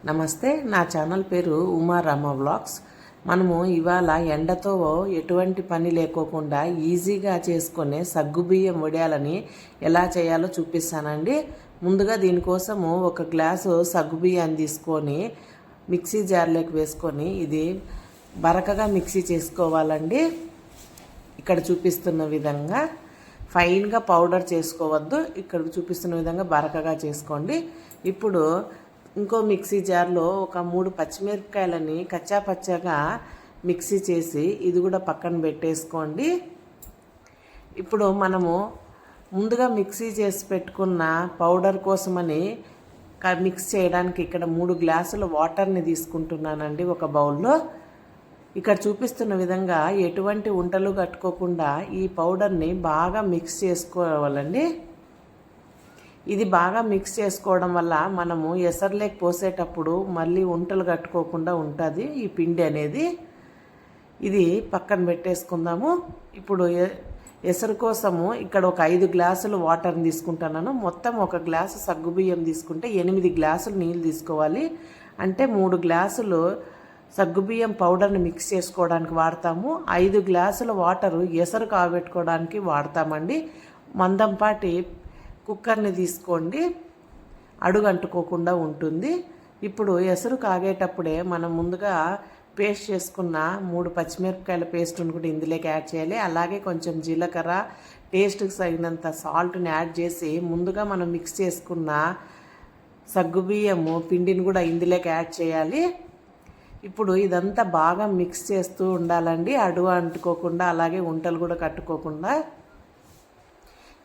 నమస్తే, నా ఛానల్ పేరు ఉమారామ వ్లాగ్స్. మనము ఇవాళ ఎండతో ఎటువంటి పని లేకోకుండా ఈజీగా చేసుకునే సగ్గుబియ్యం వడియాలని ఎలా చేయాలో చూపిస్తానండి. ముందుగా దీనికోసము ఒక గ్లాసు సగ్గుబియ్యాన్ని తీసుకొని మిక్సీ జార్లోకి వేసుకొని ఇది బరకగా మిక్సీ చేసుకోవాలండి. ఇక్కడ చూపిస్తున్న విధంగా ఫైన్గా పౌడర్ చేసుకోవద్దు, ఇక్కడ చూపిస్తున్న విధంగా బరకగా చేసుకోండి. ఇప్పుడు ఇంకో మిక్సీ జార్లో ఒక 3 పచ్చిమిరపకాయలని కచ్చా పచ్చగా మిక్సీ చేసి ఇది కూడా పక్కన పెట్టేసుకోండి. ఇప్పుడు మనము ముందుగా మిక్సీ చేసి పెట్టుకున్న పౌడర్ కోసమని మిక్స్ చేయడానికి ఇక్కడ 3 గ్లాసుల వాటర్ని తీసుకుంటున్నానండి ఒక బౌల్లో. ఇక్కడ చూపిస్తున్న విధంగా ఎటువంటి ఉంటలు కట్టుకోకుండా ఈ పౌడర్ని బాగా మిక్స్ చేసుకోవాలండి. ఇది బాగా మిక్స్ చేసుకోవడం వల్ల మనము ఎసరులేకి పోసేటప్పుడు మళ్ళీ ఉంటలు కట్టుకోకుండా ఉంటుంది ఈ పిండి అనేది. ఇది పక్కన పెట్టేసుకుందాము. ఇప్పుడు ఎసరు కోసము ఇక్కడ ఒక 5 గ్లాసులు వాటర్ని తీసుకుంటున్నాను. మొత్తం ఒక గ్లాసు సగ్గుబియ్యం తీసుకుంటే 8 గ్లాసులు నీళ్ళు తీసుకోవాలి. అంటే 3 గ్లాసులు సగ్గుబియ్యం పౌడర్ని మిక్స్ చేసుకోవడానికి వాడతాము, 5 గ్లాసుల వాటరు ఎసరు కాబెట్టుకోవడానికి వాడతామండి. మందంపాటి కుక్కర్ని తీసుకోండి, అడుగు అంటుకోకుండా ఉంటుంది. ఇప్పుడు ఎసరు కాగేటప్పుడే మనం ముందుగా పేస్ట్ చేసుకున్న 3 పచ్చిమిరపకాయల పేస్ట్ని కూడా ఇందులోకి యాడ్ చేయాలి. అలాగే కొంచెం జీలకర్ర, టేస్ట్కి తగినంత సాల్ట్ని యాడ్ చేసి ముందుగా మనం మిక్స్ చేసుకున్న సగ్గుబియ్యము పిండిని కూడా ఇందులోకి యాడ్ చేయాలి. ఇప్పుడు ఇదంతా బాగా మిక్స్ చేస్తూ ఉండాలండి, అడుగు అంటుకోకుండా అలాగే ఉంటలు కూడా కట్టుకోకుండా.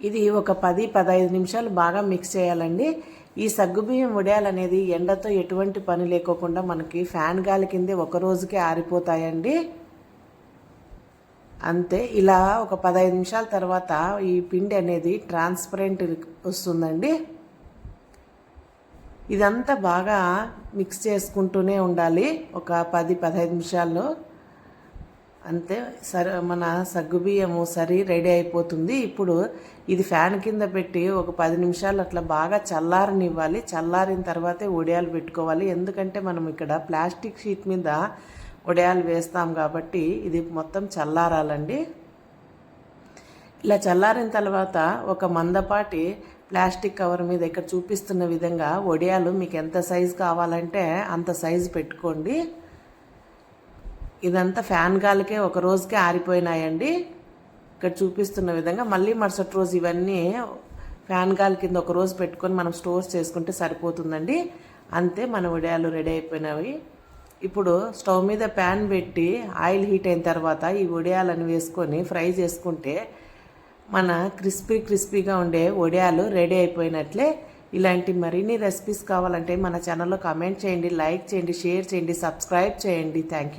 ఇది ఒక 10-15 నిమిషాలు బాగా మిక్స్ చేయాలండి. ఈ సగ్గుబియ్యం వడియాలనేది ఎండతో ఎటువంటి పని లేకోకుండా మనకి ఫ్యాన్ గాలి కిందే ఒక రోజుకే ఆరిపోతాయండి. అంతే, ఇలా ఒక 15 నిమిషాల తర్వాత ఈ పిండి అనేది ట్రాన్స్పరెంట్ వస్తుందండి. ఇదంతా బాగా మిక్స్ చేసుకుంటూనే ఉండాలి ఒక 10-15 నిమిషాల్లో. అంతే, మన సగ్గుబియ్యము రెడీ అయిపోతుంది. ఇప్పుడు ఇది ఫ్యాన్ కింద పెట్టి ఒక 10 నిమిషాలు అట్లా బాగా చల్లారనివ్వాలి. చల్లారిన తర్వాతే వడియాలు పెట్టుకోవాలి. ఎందుకంటే మనం ఇక్కడ ప్లాస్టిక్ షీట్ మీద వడియాలు వేస్తాం కాబట్టి ఇది మొత్తం చల్లారాలండి. ఇలా చల్లారిన తర్వాత ఒక మందపాటి ప్లాస్టిక్ కవర్ మీద ఇక్కడ చూపిస్తున్న విధంగా వడియాలు మీకు ఎంత సైజు కావాలంటే అంత సైజు పెట్టుకోండి. ఇదంతా ఫ్యాన్ గాలికే ఒక రోజుకే ఆరిపోయినాయండి. ఇక్కడ చూపిస్తున్న విధంగా మళ్ళీ మరుసటి రోజు ఇవన్నీ ఫ్యాన్ గాలి కింద ఒక రోజు పెట్టుకొని మనం స్టోర్ చేసుకుంటే సరిపోతుందండి. అంతే, మన వడియాలు రెడీ అయిపోయినవి. ఇప్పుడు స్టవ్ మీద ప్యాన్ పెట్టి ఆయిల్ హీట్ అయిన తర్వాత ఈ వడియాలను వేసుకొని ఫ్రై చేసుకుంటే మన క్రిస్పీగా ఉండే వడియాలు రెడీ అయిపోయినట్లే. ఇలాంటి మరిన్ని రెసిపీస్ కావాలంటే మన ఛానల్లో కామెంట్ చేయండి, లైక్ చేయండి, షేర్ చేయండి, సబ్స్క్రైబ్ చేయండి. Thank you.